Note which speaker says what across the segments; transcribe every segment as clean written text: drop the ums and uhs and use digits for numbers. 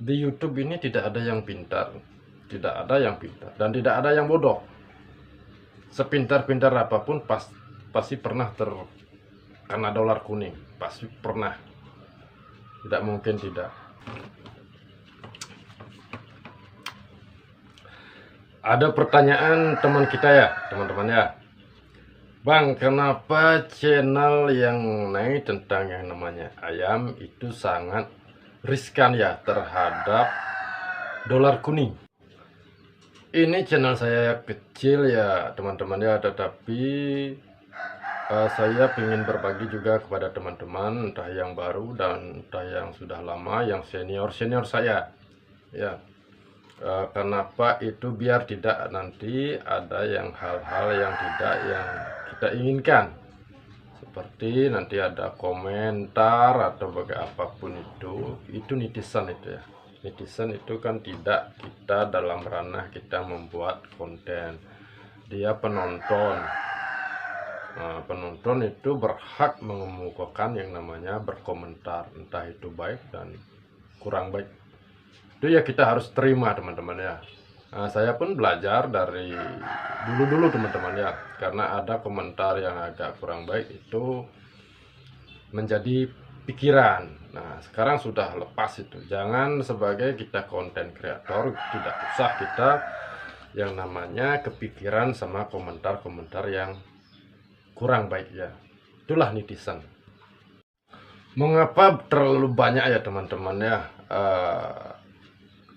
Speaker 1: Di YouTube ini tidak ada yang pintar, tidak ada yang pintar, dan tidak ada yang bodoh. Sepintar-pintar apapun pasti pernah terkena dolar kuning, pasti pernah. Tidak mungkin tidak. Ada pertanyaan teman kita ya, teman-teman ya. Bang, kenapa channel yang naik tentang yang namanya ayam itu sangat riskan ya terhadap dolar kuning? Ini channel saya kecil ya teman-teman ya, tetapi saya ingin berbagi juga kepada teman-teman, entah yang baru dan entah yang sudah lama, yang senior saya ya. Kenapa itu? Biar tidak nanti ada yang hal-hal yang tidak yang kita inginkan, seperti nanti ada komentar atau apapun itu netizen itu ya. Netizen itu kan tidak kita dalam ranah kita membuat konten, dia penonton. Nah, penonton itu berhak mengemukakan yang namanya berkomentar, entah itu baik dan kurang baik. Itu ya kita harus terima teman-teman ya. Nah, saya pun belajar dari dulu teman-teman ya, karena ada komentar yang agak kurang baik itu menjadi pikiran. Nah, sekarang sudah lepas itu. Jangan sebagai kita konten kreator tidak usah kita yang namanya kepikiran sama komentar-komentar yang kurang baik ya. Itulah netizen. Mengapa terlalu banyak ya teman-teman ya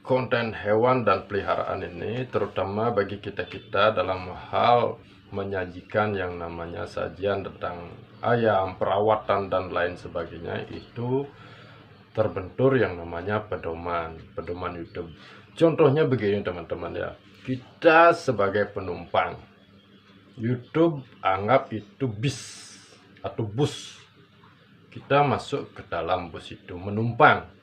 Speaker 1: konten hewan dan peliharaan ini, terutama bagi kita dalam hal menyajikan yang namanya sajian tentang ayam, perawatan dan lain sebagainya, itu terbentur yang namanya pedoman YouTube. Contohnya begini teman-teman ya, kita sebagai penumpang YouTube anggap itu bis atau bus, kita masuk ke dalam bus itu menumpang.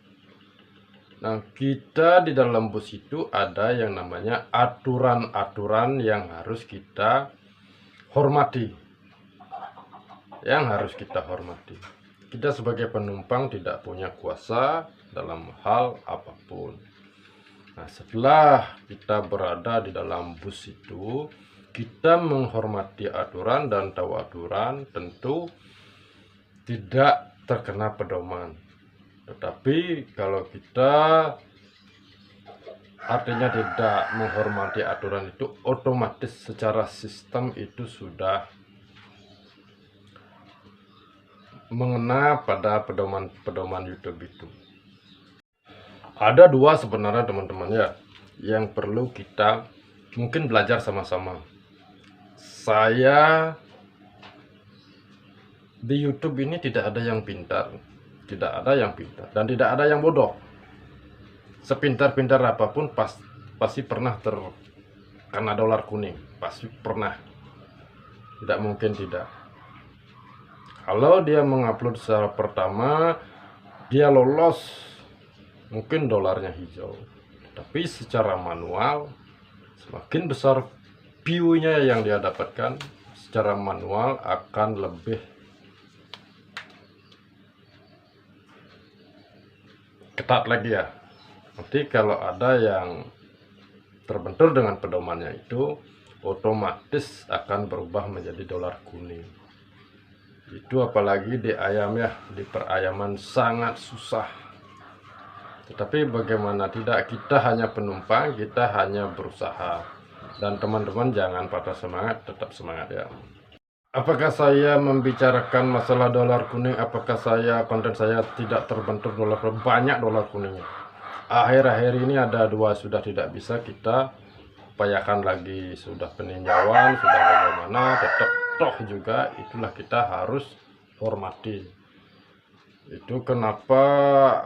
Speaker 1: Nah, kita di dalam bus itu ada yang namanya aturan-aturan yang harus kita hormati. Yang harus kita hormati. Kita sebagai penumpang tidak punya kuasa dalam hal apapun. Nah, setelah kita berada di dalam bus itu, kita menghormati aturan dan tahu aturan, tentu tidak terkena pedoman. Tetapi kalau kita artinya tidak menghormati aturan itu, otomatis secara sistem itu sudah mengena pada pedoman YouTube itu. Ada dua sebenarnya teman-teman ya, yang perlu kita mungkin belajar sama-sama. Saya di YouTube ini tidak ada yang pintar, tidak ada yang pintar, dan tidak ada yang bodoh. Sepintar-pintar apapun pasti pernah terkena dolar kuning, pasti pernah. Tidak mungkin tidak. Kalau dia mengupload secara pertama, dia lolos, mungkin dolarnya hijau. Tapi secara manual, semakin besar view-nya yang dia dapatkan, secara manual akan lebih ketat lagi ya. Nanti kalau ada yang terbentur dengan pedomannya itu, otomatis akan berubah menjadi dolar kuning. Itu apalagi di ayam ya, di perayaman sangat susah. Tetapi bagaimana tidak, kita hanya penumpang, kita hanya berusaha. Dan teman-teman jangan patah semangat, tetap semangat ya. Apakah saya membicarakan masalah dolar kuning? Apakah konten saya tidak terbentur dolar kuning? Banyak dolar kuningnya. Akhir-akhir ini ada dua, sudah tidak bisa kita upayakan lagi, sudah peninjauan, sudah bagaimana, tetap toh juga itulah kita harus hormati. Itu kenapa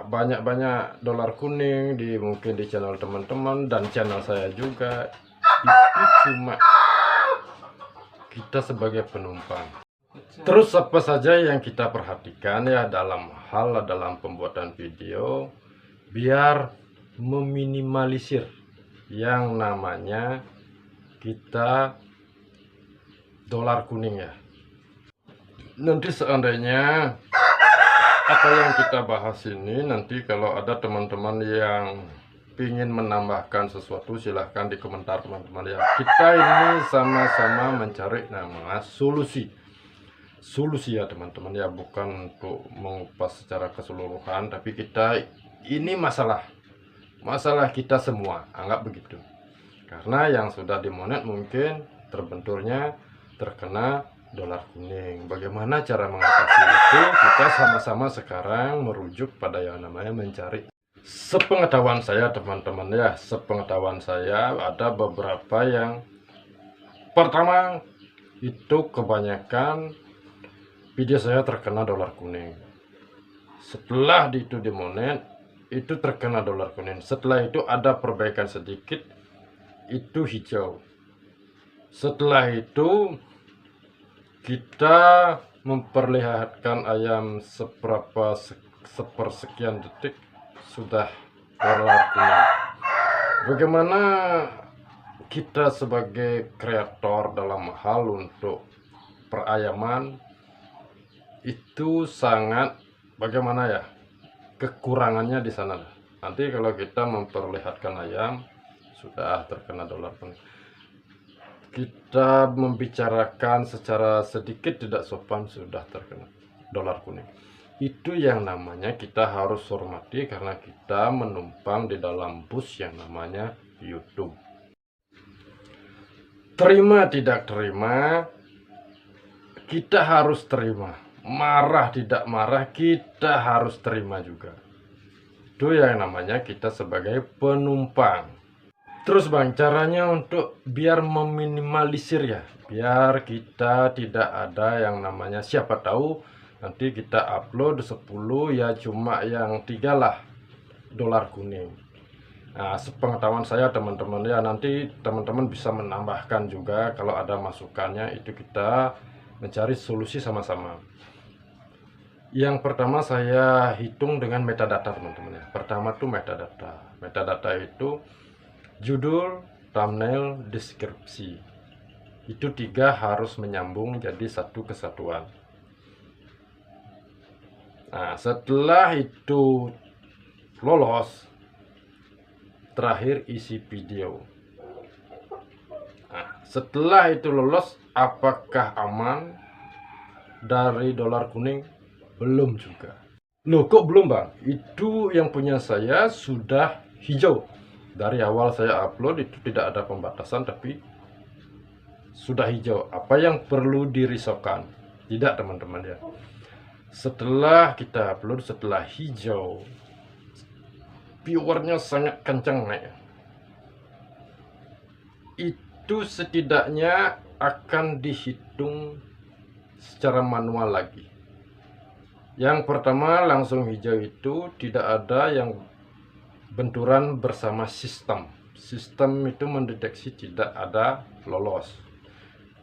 Speaker 1: banyak-banyak dolar kuning mungkin di channel teman-teman dan channel saya juga. Itu cuma kita sebagai penumpang. Terus apa saja yang kita perhatikan ya dalam pembuatan video, biar meminimalisir yang namanya kita dolar kuning ya. Nanti seandainya Apa yang kita bahas ini nanti kalau ada teman-teman yang ingin menambahkan sesuatu, silahkan di komentar teman-teman ya. Kita ini sama-sama mencari namanya solusi ya teman-teman ya, bukan untuk mengupas secara keseluruhan, tapi kita ini masalah kita semua, anggap begitu. Karena yang sudah dimonet mungkin terbenturnya terkena dolar kuning. Bagaimana cara mengatasi itu? Kita sama-sama sekarang merujuk pada yang namanya mencari. Sepengetahuan saya teman-teman ya, sepengetahuan saya ada beberapa yang pertama itu kebanyakan video saya terkena dolar kuning. Setelah itu dimonet itu terkena dolar kuning. Setelah itu ada perbaikan sedikit, itu hijau. Setelah itu kita memperlihatkan ayam sepersekian detik sudah dolar kuning. Bagaimana kita sebagai kreator dalam hal untuk perayaman itu sangat bagaimana ya, kekurangannya di sana. Nanti kalau kita memperlihatkan ayam sudah terkena dolar kuning, kita membicarakan secara sedikit tidak sopan sudah terkena dolar kuning, itu yang namanya kita harus hormati karena kita menumpang di dalam bus yang namanya YouTube. Terima tidak terima, kita harus terima. Marah tidak marah, kita harus terima juga. Itu yang namanya kita sebagai penumpang. Terus bang, caranya untuk biar meminimalisir ya, biar kita tidak ada yang namanya, siapa tahu nanti kita upload 10 ya cuma yang 3 lah dolar kuning. Nah, sepengetahuan saya teman-teman ya, nanti teman-teman bisa menambahkan juga kalau ada masukannya, itu kita mencari solusi sama-sama. Yang pertama saya hitung dengan metadata teman-teman ya. Pertama tuh metadata. Metadata itu judul, thumbnail, deskripsi. Itu 3 harus menyambung jadi satu kesatuan. Nah, setelah itu lolos, terakhir isi video. Nah, setelah itu lolos, apakah aman dari dolar kuning? Belum juga. Loh, kok belum bang? Itu yang punya saya sudah hijau. Dari awal saya upload itu tidak ada pembatasan, tapi sudah hijau. Apa yang perlu dirisaukan? Tidak teman-teman ya. Setelah kita upload, setelah hijau, viewernya sangat kencang naik. Itu setidaknya akan dihitung secara manual lagi. Yang pertama langsung hijau itu tidak ada yang benturan bersama sistem. Sistem itu mendeteksi tidak ada lolos.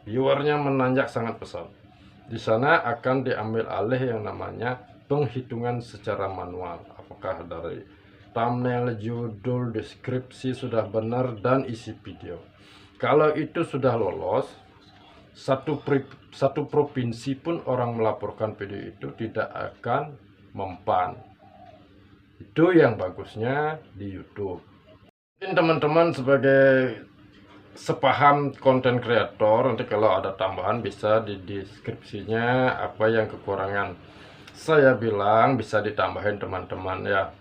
Speaker 1: Viewernya menanjak sangat pesat. Di sana akan diambil alih yang namanya penghitungan secara manual. Apakah dari thumbnail, judul, deskripsi sudah benar dan isi video. Kalau itu sudah lolos, satu provinsi pun orang melaporkan video itu tidak akan mempan. Itu yang bagusnya di YouTube. Mungkin teman-teman sebagai sepaham konten kreator, nanti kalau ada tambahan bisa di deskripsinya apa yang kekurangan. Saya bilang bisa ditambahin teman-teman ya.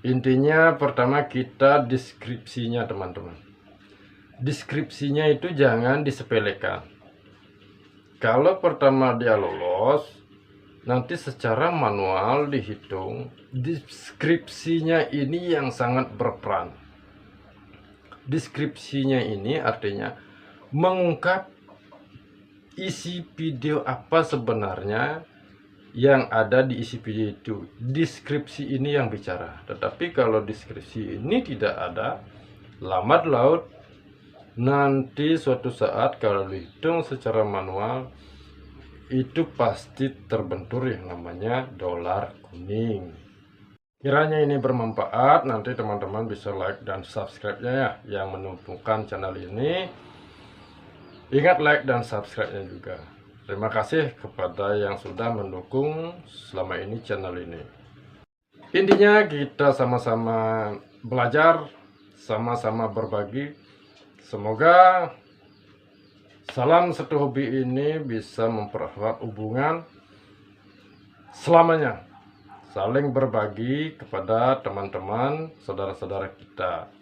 Speaker 1: Intinya pertama kita deskripsinya teman-teman. Deskripsinya itu jangan disepelekan. Kalau pertama dia lolos, nanti secara manual dihitung, deskripsinya ini yang sangat berperan. Deskripsinya ini artinya mengungkap isi video apa sebenarnya yang ada di isi video itu. Deskripsi ini yang bicara. Tetapi kalau deskripsi ini tidak ada, lambat laut nanti suatu saat kalau dihitung secara manual itu pasti terbentur yang namanya dolar kuning. Kiranya ini bermanfaat, nanti teman-teman bisa like dan subscribe-nya ya, yang menumpukan channel ini. Ingat like dan subscribe-nya juga. Terima kasih kepada yang sudah mendukung selama ini channel ini. Intinya kita sama-sama belajar, sama-sama berbagi. Semoga salam satu hobi ini bisa mempererat hubungan selamanya. Saling berbagi kepada teman-teman, saudara-saudara kita.